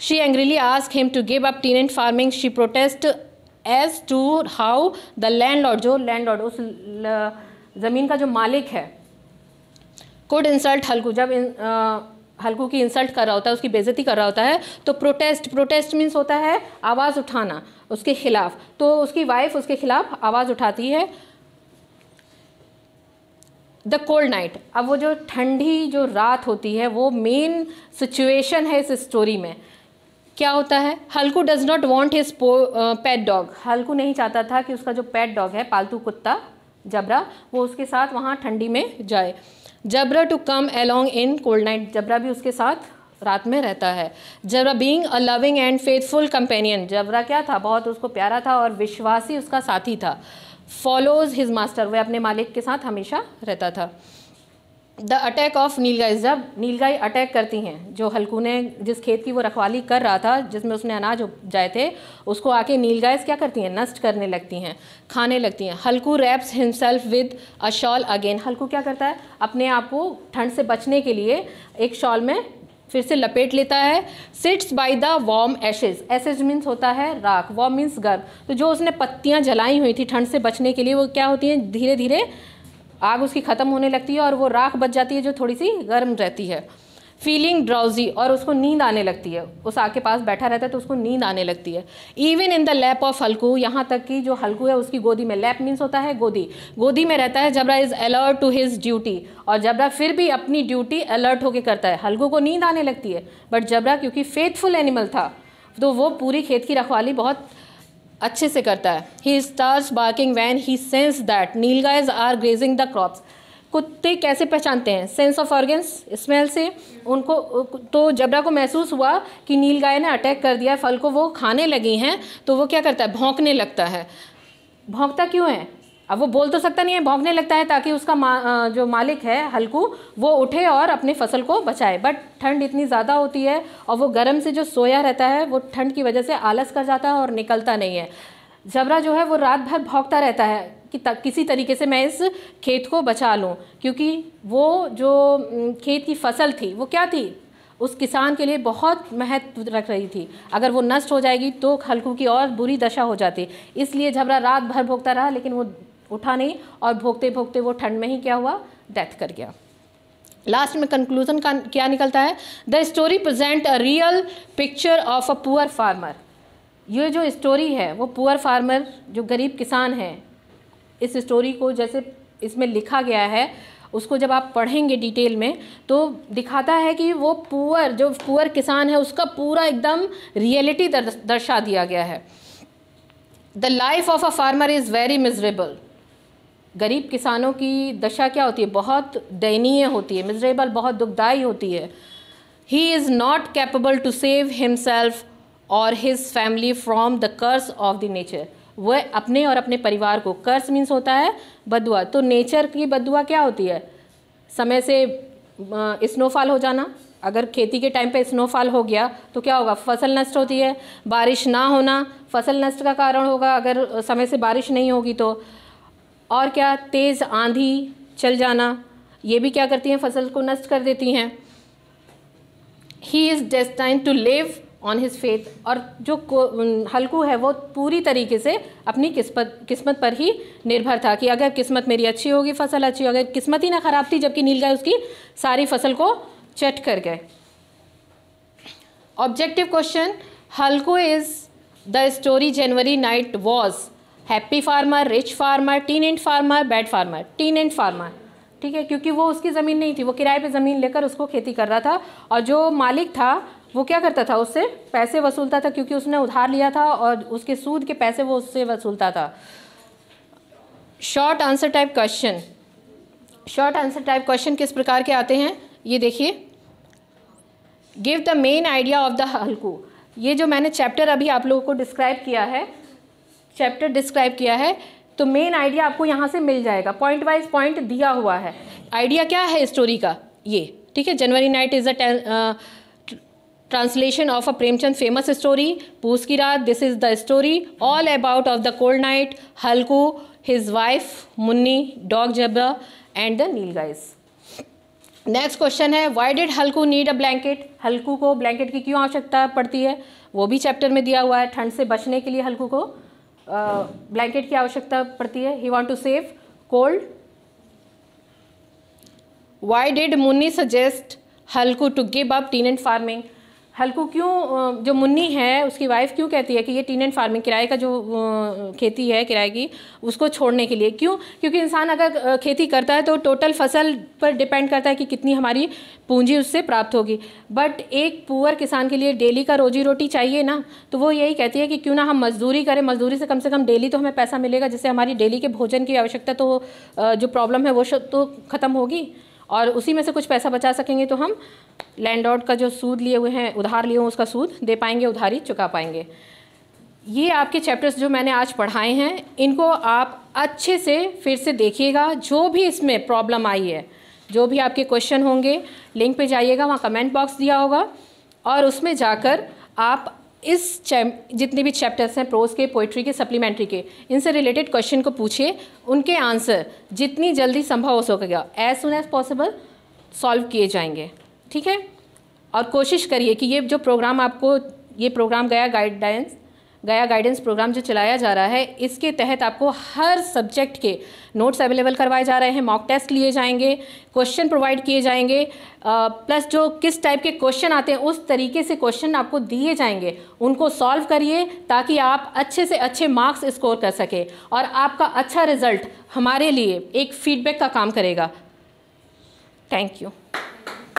She angrily ask him to give up tenant farming. She protest as to how the landlord, जो लैंडलॉर्ड उस ज़मीन का जो मालिक है, कुड इंसल्ट हल्कू। जब हल्कू की इंसल्ट कर रहा होता है, उसकी बेइज्जती कर रहा होता है, तो प्रोटेस्ट मीन्स होता है आवाज़ उठाना उसके खिलाफ। तो उसकी वाइफ उसके खिलाफ आवाज़ उठाती है। द कोल्ड नाइट, अब वो जो ठंडी जो रात होती है वो मेन सिचुएशन है इस स्टोरी में। क्या होता है, Halku does not want his pet dog. Halku नहीं चाहता था कि उसका जो पेट डॉग है, पालतू कुत्ता जबरा, वो उसके साथ वहाँ ठंडी में जाए। Jabra to come along in cold night, Jabra भी उसके साथ रात में रहता है। Jabra being a loving and faithful companion, Jabra क्या था, बहुत उसको प्यारा था और विश्वासी उसका साथी था। फॉलोज हिज मास्टर, वह अपने मालिक के साथ हमेशा रहता था। द अटैक ऑफ नीलगाय, जब नीलगाय अटैक करती हैं, जो हल्कू ने जिस खेत की वो रखवाली कर रहा था, जिसमें उसने अनाज उपजाए थे, उसको आके नीलगाय क्या करती हैं, नष्ट करने लगती हैं, खाने लगती हैं। Halku wraps himself with a shawl again, Halku क्या करता है, अपने आप को ठंड से बचने के लिए एक शॉल में फिर से लपेट लेता है। Sits by the warm ashes, ashes means होता है राख, वार्म मीन्स गर्म। तो जो उसने पत्तियां जलाई हुई थी ठंड से बचने के लिए, वो क्या होती हैं, धीरे धीरे आग उसकी ख़त्म होने लगती है और वो राख बच जाती है जो थोड़ी सी गर्म रहती है। फीलिंग ड्राउजी, और उसको नींद आने लगती है, उस आग के पास बैठा रहता है तो उसको नींद आने लगती है। Even in the lap of Halku, यहाँ तक कि जो हल्कू है उसकी गोदी में, लैप मीन्स होता है गोदी, गोदी में रहता है। Jabra is alert to his duty, और जबरा फिर भी अपनी ड्यूटी अलर्ट होकर करता है। हल्कू को नींद आने लगती है, बट जबरा क्योंकि फेथफुल एनिमल था तो वो पूरी खेत की रखवाली बहुत अच्छे से करता है। He starts barking when he sense that nilgais are grazing the crops. कुत्ते कैसे पहचानते हैं, सेंस ऑफ ऑर्गन्स, स्मेल से। उनको तो जबरा को महसूस हुआ कि नीलगाय ने अटैक कर दिया, फल को वो खाने लगी हैं, तो वो क्या करता है, भौंकने लगता है। भौंकता क्यों है, अब वो बोल तो सकता नहीं है, भौंकने लगता है ताकि उसका जो मालिक है हल्कू, वो उठे और अपने फसल को बचाए। बट ठंड इतनी ज़्यादा होती है और वो गर्म से जो सोया रहता है वो ठंड की वजह से आलस कर जाता है और निकलता नहीं है। जबरा जो है वो रात भर भौंकता रहता है कि किसी तरीके से मैं इस खेत को बचा लूँ, क्योंकि वो जो खेत की फसल थी वो क्या थी, उस किसान के लिए बहुत महत्व रख रही थी। अगर वो नष्ट हो जाएगी तो हल्कू की और बुरी दशा हो जाती। इसलिए जबरा रात भर भोगता रहा, लेकिन वो उठा नहीं और भोगते भोगते वो ठंड में ही क्या हुआ, डेथ कर गया। लास्ट में कंक्लूजन का क्या निकलता है, the story present a real picture of a poor farmer. ये जो स्टोरी है वो पुअर फार्मर, जो गरीब किसान है, इस स्टोरी को जैसे इसमें लिखा गया है उसको जब आप पढ़ेंगे डिटेल में तो दिखाता है कि वो जो पुअर किसान है उसका पूरा एकदम रियलिटी दर्शा दिया गया है। The life of a farmer is very miserable. गरीब किसानों की दशा क्या होती है, बहुत दयनीय होती है, मिजरेबल बहुत दुखदाई होती है। He is not capable to save himself और his family from the curse of the nature. वह अपने और अपने परिवार को, कर्स मीन्स होता है बदुआ, तो नेचर की बदुआ क्या होती है, समय से स्नोफॉल हो जाना। अगर खेती के टाइम पे स्नोफॉल हो गया तो क्या होगा, फसल नष्ट होती है। बारिश ना होना फसल नष्ट का कारण होगा अगर समय से बारिश नहीं होगी तो। और क्या, तेज़ आंधी चल जाना, ये भी क्या करती हैं, फसल को नष्ट कर देती हैं। He is destined to live on his faith, और जो हल्कू है वो पूरी तरीके से अपनी किस्मत पर ही निर्भर था कि अगर किस्मत मेरी अच्छी होगी फसल अच्छी होगी, अगर किस्मत ही ना खराब थी, जबकि नीलगाय उसकी सारी फसल को चट कर गए। Objective question, Halku is the story January night was happy farmer, rich farmer, टीनेंट farmer, bad farmer. टीनेंट farmer, ठीक है, क्योंकि वो उसकी ज़मीन नहीं थी, वो किराए पे ज़मीन लेकर उसको खेती कर रहा था, और जो मालिक था वो क्या करता था, उससे पैसे वसूलता था, क्योंकि उसने उधार लिया था और उसके सूद के पैसे वो उससे वसूलता था। Short answer type question, short answer type question किस प्रकार के आते हैं, ये देखिए। Give the main idea of the Halku. ये जो मैंने चैप्टर अभी आप लोगों को डिस्क्राइब किया है, चैप्टर डिस्क्राइब किया है, तो मेन आइडिया आपको यहाँ से मिल जाएगा, पॉइंट वाइज पॉइंट दिया हुआ है। आइडिया क्या है स्टोरी का, ये ठीक है। जनवरी night is the translation of a Premchand famous story. पूस की रात, this is the story all about of the cold night, Halku, his wife Munni, dog Jabra and the नीलगाइज। Next question है, why did Halku need a blanket. हल्कू को ब्लैंकेट की क्यों आवश्यकता पड़ती है, वो भी चैप्टर में दिया हुआ है। ठंड से बचने के लिए हल्कू को ब्लैंकेट की आवश्यकता पड़ती है। He want to save cold. Why did Munni suggest Halku to give up tenant farming. Halku क्यों, जो मुन्नी है उसकी वाइफ क्यों कहती है कि ये टीनेंट फार्मिंग, किराए का जो खेती है किराए की, उसको छोड़ने के लिए। क्यों, क्योंकि इंसान अगर खेती करता है तो टोटल फसल पर डिपेंड करता है कि कितनी हमारी पूंजी उससे प्राप्त होगी, बट एक पुअर किसान के लिए डेली का रोजी रोटी चाहिए ना, तो वो यही कहती है कि क्यों ना हम मजदूरी करें, मजदूरी से कम डेली तो हमें पैसा मिलेगा, जिससे हमारी डेली के भोजन की आवश्यकता तो जो प्रॉब्लम है वो तो ख़त्म होगी, और उसी में से कुछ पैसा बचा सकेंगे तो हम लैंडलॉर्ड का जो सूद लिए हुए हैं, उधार लिए हुए उसका सूद दे पाएंगे, उधारी चुका पाएंगे। ये आपके चैप्टर्स जो मैंने आज पढ़ाए हैं, इनको आप अच्छे से फिर से देखिएगा। जो भी इसमें प्रॉब्लम आई है, जो भी आपके क्वेश्चन होंगे, लिंक पे जाइएगा, वहाँ कमेंट बॉक्स दिया होगा, और उसमें जाकर आप इस जितने भी चैप्टर्स हैं प्रोज के, पोइट्री के, सप्लीमेंट्री के, इनसे रिलेटेड क्वेश्चन को पूछिए, उनके आंसर जितनी जल्दी संभव हो सकेगा, as soon as possible solve किए जाएंगे, ठीक है। और कोशिश करिए कि ये जो प्रोग्राम आपको, ये प्रोग्राम गया गाइडेंस प्रोग्राम जो चलाया जा रहा है, इसके तहत आपको हर सब्जेक्ट के नोट्स अवेलेबल करवाए जा रहे हैं, मॉक टेस्ट लिए जाएंगे, क्वेश्चन प्रोवाइड किए जाएंगे, प्लस जो किस टाइप के क्वेश्चन आते हैं उस तरीके से क्वेश्चन आपको दिए जाएंगे, उनको सॉल्व करिए ताकि आप अच्छे से अच्छे मार्क्स स्कोर कर सके, और आपका अच्छा रिजल्ट हमारे लिए एक फीडबैक का काम करेगा। Thank you.